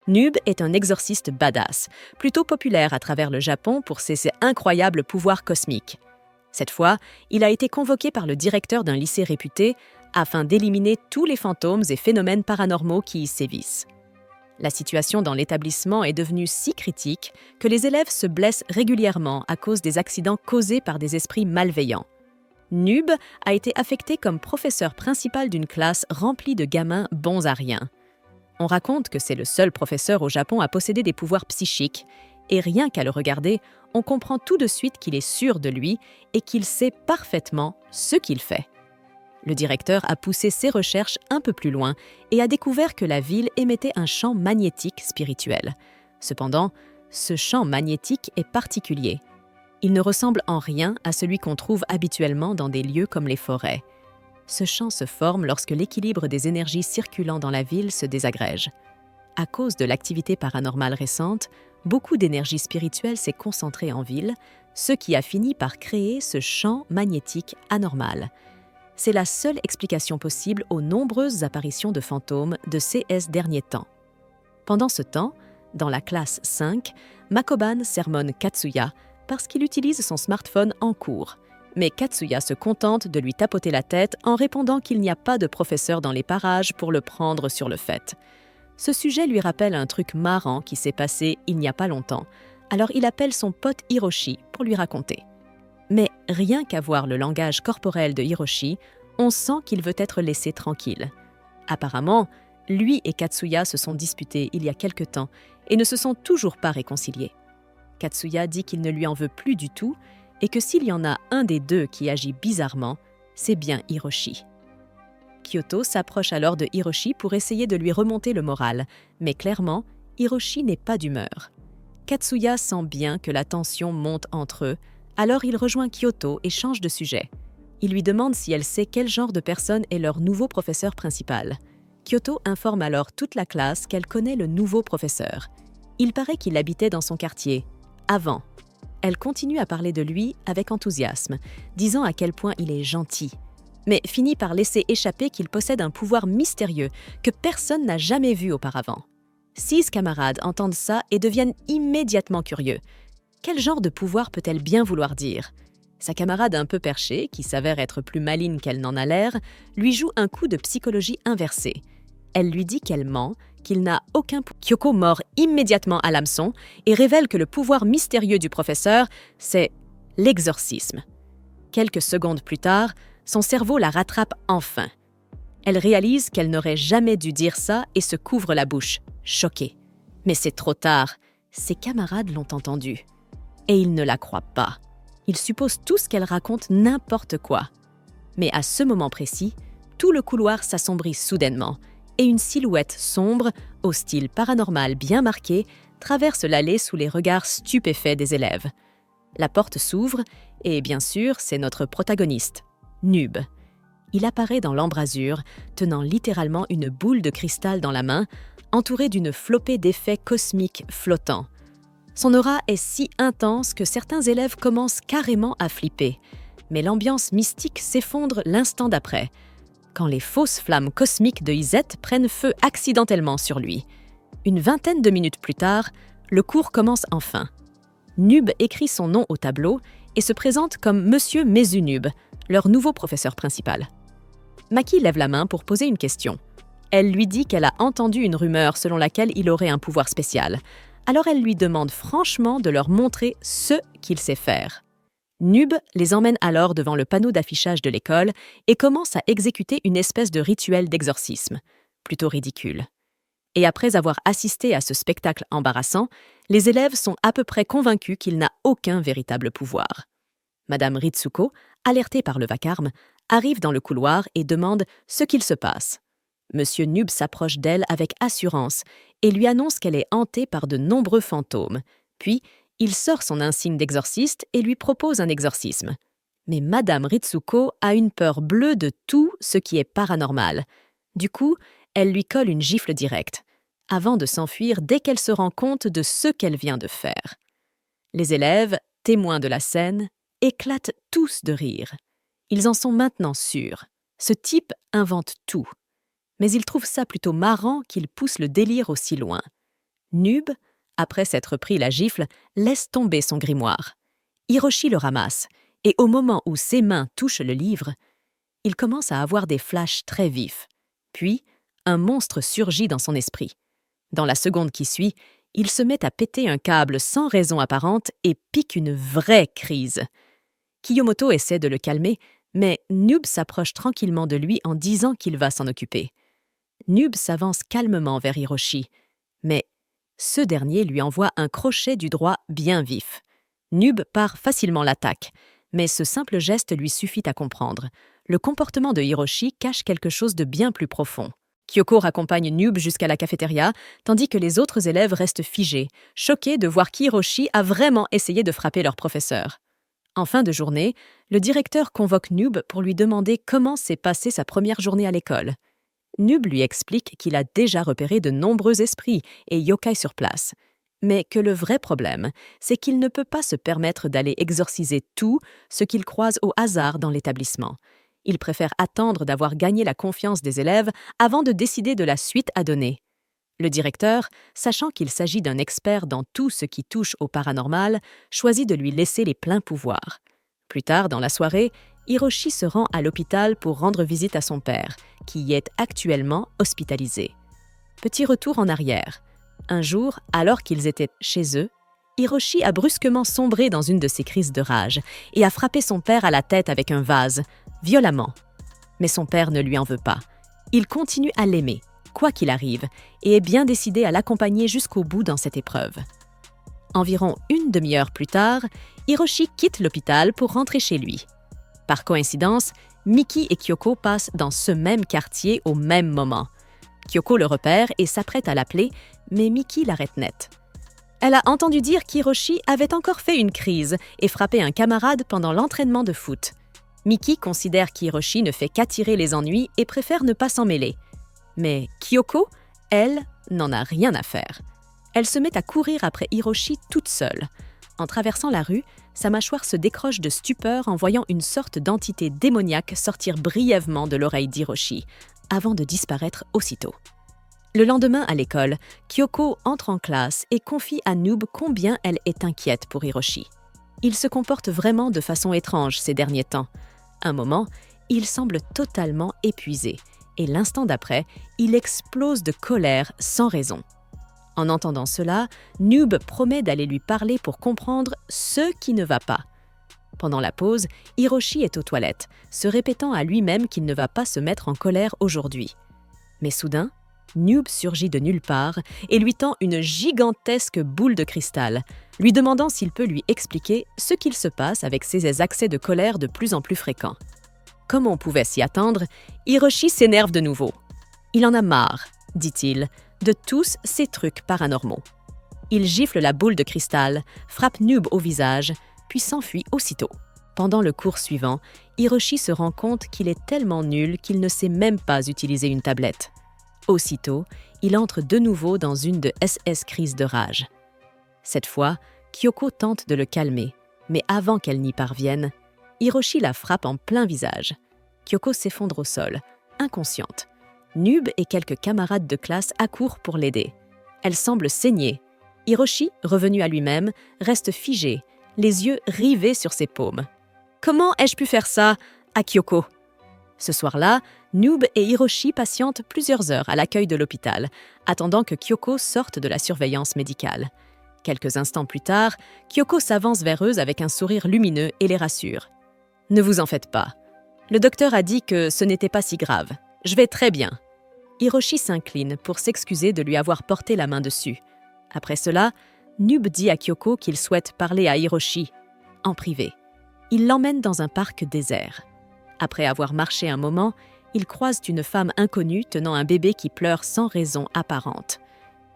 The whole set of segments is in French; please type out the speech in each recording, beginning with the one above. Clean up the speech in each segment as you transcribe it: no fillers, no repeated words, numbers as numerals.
Nub est un exorciste badass, plutôt populaire à travers le Japon pour ses incroyables pouvoirs cosmiques. Cette fois, il a été convoqué par le directeur d'un lycée réputé afin d'éliminer tous les fantômes et phénomènes paranormaux qui y sévissent. La situation dans l'établissement est devenue si critique que les élèves se blessent régulièrement à cause des accidents causés par des esprits malveillants. Nub a été affecté comme professeur principal d'une classe remplie de gamins bons à rien. On raconte que c'est le seul professeur au Japon à posséder des pouvoirs psychiques, et rien qu'à le regarder, on comprend tout de suite qu'il est sûr de lui et qu'il sait parfaitement ce qu'il fait. Le directeur a poussé ses recherches un peu plus loin et a découvert que la ville émettait un champ magnétique spirituel. Cependant, ce champ magnétique est particulier. Il ne ressemble en rien à celui qu'on trouve habituellement dans des lieux comme les forêts. Ce champ se forme lorsque l'équilibre des énergies circulant dans la ville se désagrège. À cause de l'activité paranormale récente, beaucoup d'énergie spirituelle s'est concentrée en ville, ce qui a fini par créer ce champ magnétique anormal. C'est la seule explication possible aux nombreuses apparitions de fantômes de ces derniers temps. Pendant ce temps, dans la classe 5, Makoban sermonne Katsuya parce qu'il utilise son smartphone en cours. Mais Katsuya se contente de lui tapoter la tête en répondant qu'il n'y a pas de professeur dans les parages pour le prendre sur le fait. Ce sujet lui rappelle un truc marrant qui s'est passé il n'y a pas longtemps, alors il appelle son pote Hiroshi pour lui raconter. Mais rien qu'à voir le langage corporel de Hiroshi, on sent qu'il veut être laissé tranquille. Apparemment, lui et Katsuya se sont disputés il y a quelque temps et ne se sont toujours pas réconciliés. Katsuya dit qu'il ne lui en veut plus du tout et que s'il y en a un des deux qui agit bizarrement, c'est bien Hiroshi. Kyoto s'approche alors de Hiroshi pour essayer de lui remonter le moral, mais clairement, Hiroshi n'est pas d'humeur. Katsuya sent bien que la tension monte entre eux, alors il rejoint Kyoto et change de sujet. Il lui demande si elle sait quel genre de personne est leur nouveau professeur principal. Kyoto informe alors toute la classe qu'elle connaît le nouveau professeur. Il paraît qu'il habitait dans son quartier, avant. Elle continue à parler de lui avec enthousiasme, disant à quel point il est gentil, mais finit par laisser échapper qu'il possède un pouvoir mystérieux que personne n'a jamais vu auparavant. 6 camarades entendent ça et deviennent immédiatement curieux. Quel genre de pouvoir peut-elle bien vouloir dire ? Sa camarade un peu perchée, qui s'avère être plus maligne qu'elle n'en a l'air, lui joue un coup de psychologie inversée. Elle lui dit qu'elle ment, qu'il n'a aucun pouvoir. Kyoko mord immédiatement à l'hameçon et révèle que le pouvoir mystérieux du professeur, c'est l'exorcisme. Quelques secondes plus tard, son cerveau la rattrape enfin. Elle réalise qu'elle n'aurait jamais dû dire ça et se couvre la bouche, choquée. Mais c'est trop tard, ses camarades l'ont entendue. Et ils ne la croient pas. Ils supposent tous qu'elle raconte n'importe quoi. Mais à ce moment précis, tout le couloir s'assombrit soudainement et une silhouette sombre, au style paranormal bien marqué, traverse l'allée sous les regards stupéfaits des élèves. La porte s'ouvre et, bien sûr, c'est notre protagoniste, Nub. Il apparaît dans l'embrasure, tenant littéralement une boule de cristal dans la main, entouré d'une flopée d'effets cosmiques flottants. Son aura est si intense que certains élèves commencent carrément à flipper. Mais l'ambiance mystique s'effondre l'instant d'après, quand les fausses flammes cosmiques de Izette prennent feu accidentellement sur lui. Une vingtaine de minutes plus tard, le cours commence enfin. Nub écrit son nom au tableau et se présente comme Monsieur Mezunub, leur nouveau professeur principal. Maki lève la main pour poser une question. Elle lui dit qu'elle a entendu une rumeur selon laquelle il aurait un pouvoir spécial. Alors elle lui demande franchement de leur montrer ce qu'il sait faire. Nub les emmène alors devant le panneau d'affichage de l'école et commence à exécuter une espèce de rituel d'exorcisme, plutôt ridicule. Et après avoir assisté à ce spectacle embarrassant, les élèves sont à peu près convaincus qu'il n'a aucun véritable pouvoir. Madame Ritsuko, alertée par le vacarme, arrive dans le couloir et demande ce qu'il se passe. Monsieur Nub s'approche d'elle avec assurance et lui annonce qu'elle est hantée par de nombreux fantômes. Puis, il sort son insigne d'exorciste et lui propose un exorcisme. Mais Madame Ritsuko a une peur bleue de tout ce qui est paranormal. Du coup, elle lui colle une gifle directe, avant de s'enfuir dès qu'elle se rend compte de ce qu'elle vient de faire. Les élèves, témoins de la scène, éclatent tous de rire. Ils en sont maintenant sûrs. Ce type invente tout. Mais ils trouvent ça plutôt marrant qu'il pousse le délire aussi loin. Nub, après s'être pris la gifle, laisse tomber son grimoire. Hiroshi le ramasse, et au moment où ses mains touchent le livre, il commence à avoir des flashs très vifs. Puis, un monstre surgit dans son esprit. Dans la seconde qui suit, il se met à péter un câble sans raison apparente et pique une vraie crise. Kiyomoto essaie de le calmer, mais Nub s'approche tranquillement de lui en disant qu'il va s'en occuper. Nub s'avance calmement vers Hiroshi, mais ce dernier lui envoie un crochet du droit bien vif. Nub part facilement l'attaque, mais ce simple geste lui suffit à comprendre. Le comportement de Hiroshi cache quelque chose de bien plus profond. Kyoko raccompagne Nub jusqu'à la cafétéria, tandis que les autres élèves restent figés, choqués de voir qu'Hiroshi a vraiment essayé de frapper leur professeur. En fin de journée, le directeur convoque Nub pour lui demander comment s'est passée sa première journée à l'école. Nub lui explique qu'il a déjà repéré de nombreux esprits et yokai sur place, mais que le vrai problème, c'est qu'il ne peut pas se permettre d'aller exorciser tout ce qu'il croise au hasard dans l'établissement. Il préfère attendre d'avoir gagné la confiance des élèves avant de décider de la suite à donner. Le directeur, sachant qu'il s'agit d'un expert dans tout ce qui touche au paranormal, choisit de lui laisser les pleins pouvoirs. Plus tard dans la soirée, Hiroshi se rend à l'hôpital pour rendre visite à son père, qui y est actuellement hospitalisé. Petit retour en arrière. Un jour, alors qu'ils étaient chez eux, Hiroshi a brusquement sombré dans une de ses crises de rage et a frappé son père à la tête avec un vase, violemment. Mais son père ne lui en veut pas. Il continue à l'aimer, quoi qu'il arrive, et est bien décidé à l'accompagner jusqu'au bout dans cette épreuve. Environ une demi-heure plus tard, Hiroshi quitte l'hôpital pour rentrer chez lui. Par coïncidence, Miki et Kyoko passent dans ce même quartier au même moment. Kyoko le repère et s'apprête à l'appeler, mais Miki l'arrête net. Elle a entendu dire qu'Hiroshi avait encore fait une crise et frappé un camarade pendant l'entraînement de foot. Miki considère qu'Hiroshi ne fait qu'attirer les ennuis et préfère ne pas s'en mêler. Mais Kyoko, elle, n'en a rien à faire. Elle se met à courir après Hiroshi toute seule. En traversant la rue, sa mâchoire se décroche de stupeur en voyant une sorte d'entité démoniaque sortir brièvement de l'oreille d'Hiroshi, avant de disparaître aussitôt. Le lendemain à l'école, Kyoko entre en classe et confie à Nub combien elle est inquiète pour Hiroshi. Il se comporte vraiment de façon étrange ces derniers temps. Un moment, il semble totalement épuisé, et l'instant d'après, il explose de colère sans raison. En entendant cela, Nub promet d'aller lui parler pour comprendre ce qui ne va pas. Pendant la pause, Hiroshi est aux toilettes, se répétant à lui-même qu'il ne va pas se mettre en colère aujourd'hui. Mais soudain, Nub surgit de nulle part et lui tend une gigantesque boule de cristal, lui demandant s'il peut lui expliquer ce qu'il se passe avec ces accès de colère de plus en plus fréquents. Comme on pouvait s'y attendre, Hiroshi s'énerve de nouveau. Il en a marre, dit-il, de tous ces trucs paranormaux. Il gifle la boule de cristal, frappe Nub au visage, puis s'enfuit aussitôt. Pendant le cours suivant, Hiroshi se rend compte qu'il est tellement nul qu'il ne sait même pas utiliser une tablette. Aussitôt, il entre de nouveau dans une de SS crises de rage. Cette fois, Kyoko tente de le calmer, mais avant qu'elle n'y parvienne, Hiroshi la frappe en plein visage. Kyoko s'effondre au sol, inconsciente. Nub et quelques camarades de classe accourent pour l'aider. Elle semble saigner. Hiroshi, revenu à lui-même, reste figé, les yeux rivés sur ses paumes. « Comment ai-je pu faire ça ?» à Kyoko. Ce soir-là, Nub et Hiroshi patientent plusieurs heures à l'accueil de l'hôpital, attendant que Kyoko sorte de la surveillance médicale. Quelques instants plus tard, Kyoko s'avance vers eux avec un sourire lumineux et les rassure. « Ne vous en faites pas. Le docteur a dit que ce n'était pas si grave. Je vais très bien. » Hiroshi s'incline pour s'excuser de lui avoir porté la main dessus. Après cela, Nub dit à Kyoko qu'il souhaite parler à Hiroshi, en privé. Il l'emmène dans un parc désert. Après avoir marché un moment, ils croisent une femme inconnue tenant un bébé qui pleure sans raison apparente.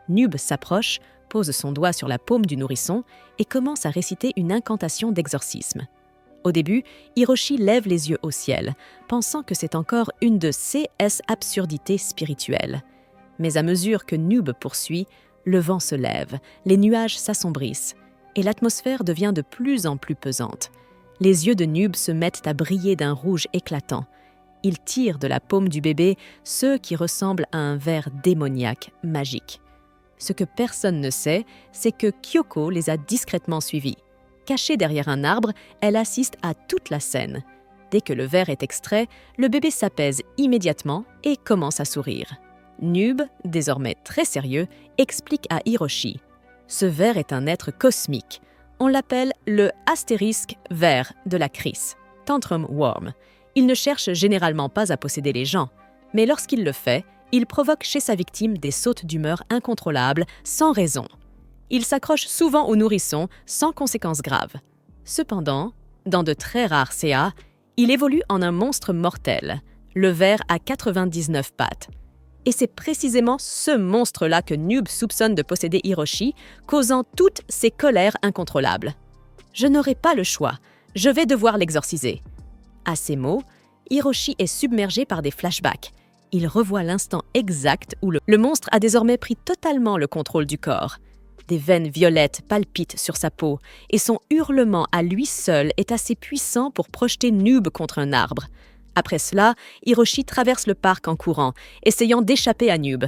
Nub s'approche, pose son doigt sur la paume du nourrisson et commence à réciter une incantation d'exorcisme. Au début, Hiroshi lève les yeux au ciel, pensant que c'est encore une de ces absurdités spirituelles. Mais à mesure que Nub poursuit, le vent se lève, les nuages s'assombrissent, et l'atmosphère devient de plus en plus pesante. Les yeux de Nub se mettent à briller d'un rouge éclatant. Il tire de la paume du bébé ce qui ressemble à un ver démoniaque magique. Ce que personne ne sait, c'est que Kyoko les a discrètement suivis. Cachée derrière un arbre, elle assiste à toute la scène. Dès que le verre est extrait, le bébé s'apaise immédiatement et commence à sourire. Noob, désormais très sérieux, explique à Hiroshi. Ce ver est un être cosmique. On l'appelle le astérisque vert de la cryse, Tantrum Worm. Il ne cherche généralement pas à posséder les gens, mais lorsqu'il le fait, il provoque chez sa victime des sautes d'humeur incontrôlables, sans raison. Il s'accroche souvent aux nourrissons, sans conséquences graves. Cependant, dans de très rares CA, il évolue en un monstre mortel, le ver à 99 pattes. Et c'est précisément ce monstre-là que Noob soupçonne de posséder Hiroshi, causant toutes ces colères incontrôlables. « Je n'aurai pas le choix, je vais devoir l'exorciser. » À ces mots, Hiroshi est submergé par des flashbacks. Il revoit l'instant exact où le monstre a désormais pris totalement le contrôle du corps. Des veines violettes palpitent sur sa peau et son hurlement à lui seul est assez puissant pour projeter Noob contre un arbre. Après cela, Hiroshi traverse le parc en courant, essayant d'échapper à Noob.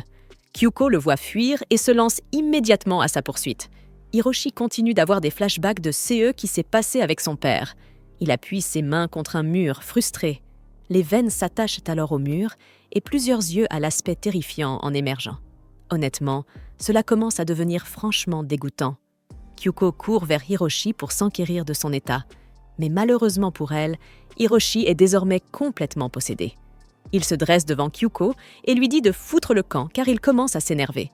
Kyuko le voit fuir et se lance immédiatement à sa poursuite. Hiroshi continue d'avoir des flashbacks de ce qui s'est passé avec son père. Il appuie ses mains contre un mur, frustré. Les veines s'attachent alors au mur et plusieurs yeux à l'aspect terrifiant en émergeant. Honnêtement, cela commence à devenir franchement dégoûtant. Kyuko court vers Hiroshi pour s'enquérir de son état. Mais malheureusement pour elle, Hiroshi est désormais complètement possédé. Il se dresse devant Kyuko et lui dit de foutre le camp car il commence à s'énerver.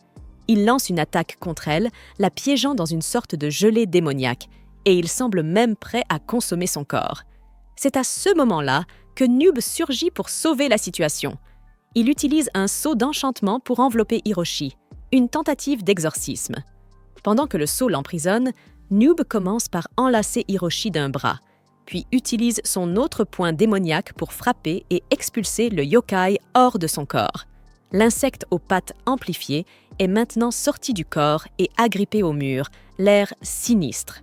Il lance une attaque contre elle, la piégeant dans une sorte de gelée démoniaque, et il semble même prêt à consommer son corps. C'est à ce moment-là que Noob surgit pour sauver la situation. Il utilise un sceau d'enchantement pour envelopper Hiroshi, une tentative d'exorcisme. Pendant que le sceau l'emprisonne, Noob commence par enlacer Hiroshi d'un bras, puis utilise son autre poing démoniaque pour frapper et expulser le yokai hors de son corps. L'insecte aux pattes amplifiées est maintenant sorti du corps et agrippé au mur, l'air sinistre.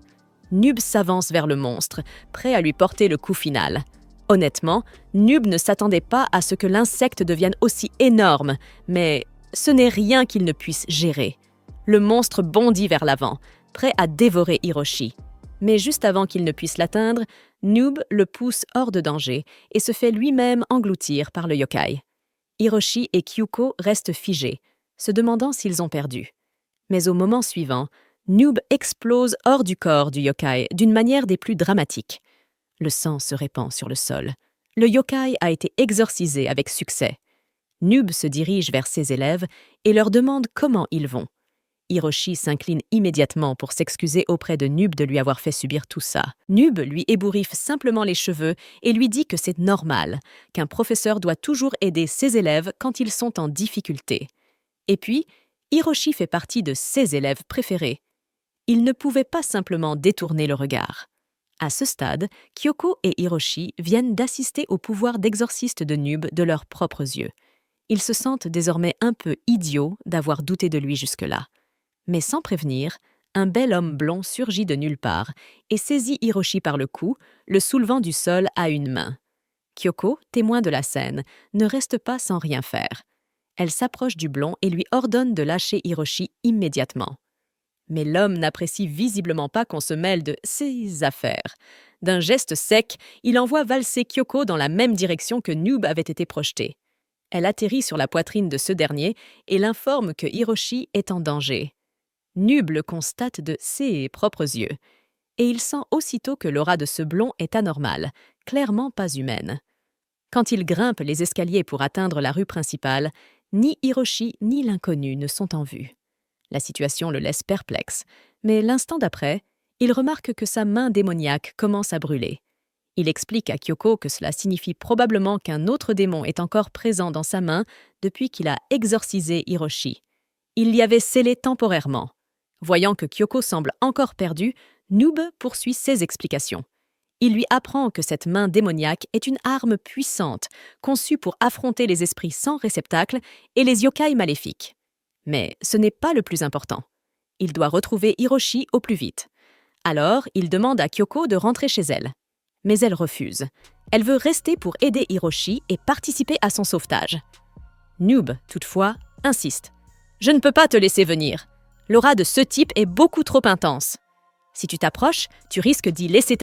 Noob s'avance vers le monstre, prêt à lui porter le coup final. Honnêtement, Noob ne s'attendait pas à ce que l'insecte devienne aussi énorme, mais ce n'est rien qu'il ne puisse gérer. Le monstre bondit vers l'avant, prêt à dévorer Hiroshi. Mais juste avant qu'il ne puisse l'atteindre, Noob le pousse hors de danger et se fait lui-même engloutir par le yokai. Hiroshi et Kyuko restent figés, se demandant s'ils ont perdu. Mais au moment suivant, Noob explose hors du corps du yokai d'une manière des plus dramatiques. Le sang se répand sur le sol. Le yokai a été exorcisé avec succès. Noob se dirige vers ses élèves et leur demande comment ils vont. Hiroshi s'incline immédiatement pour s'excuser auprès de Noob de lui avoir fait subir tout ça. Noob lui ébouriffe simplement les cheveux et lui dit que c'est normal, qu'un professeur doit toujours aider ses élèves quand ils sont en difficulté. Et puis, Hiroshi fait partie de ses élèves préférés. Il ne pouvait pas simplement détourner le regard. À ce stade, Kyoko et Hiroshi viennent d'assister au pouvoir d'exorciste de Noob de leurs propres yeux. Ils se sentent désormais un peu idiots d'avoir douté de lui jusque-là. Mais sans prévenir, un bel homme blond surgit de nulle part et saisit Hiroshi par le cou, le soulevant du sol à une main. Kyoko, témoin de la scène, ne reste pas sans rien faire. Elle s'approche du blond et lui ordonne de lâcher Hiroshi immédiatement. Mais l'homme n'apprécie visiblement pas qu'on se mêle de ses affaires. D'un geste sec, il envoie valser Kyoko dans la même direction que Noob avait été projeté. Elle atterrit sur la poitrine de ce dernier et l'informe que Hiroshi est en danger. Noob le constate de ses propres yeux, et il sent aussitôt que l'aura de ce blond est anormale, clairement pas humaine. Quand il grimpe les escaliers pour atteindre la rue principale, ni Hiroshi ni l'inconnu ne sont en vue. La situation le laisse perplexe, mais l'instant d'après, il remarque que sa main démoniaque commence à brûler. Il explique à Kyoko que cela signifie probablement qu'un autre démon est encore présent dans sa main depuis qu'il a exorcisé Hiroshi. Il l'y avait scellé temporairement. Voyant que Kyoko semble encore perdue, Noob poursuit ses explications. Il lui apprend que cette main démoniaque est une arme puissante, conçue pour affronter les esprits sans réceptacle et les yokai maléfiques. Mais ce n'est pas le plus important. Il doit retrouver Hiroshi au plus vite. Alors, il demande à Kyoko de rentrer chez elle. Mais elle refuse. Elle veut rester pour aider Hiroshi et participer à son sauvetage. Noob, toutefois, insiste. « Je ne peux pas te laisser venir. L'aura de ce type est beaucoup trop intense. Si tu t'approches, tu risques d'y laisser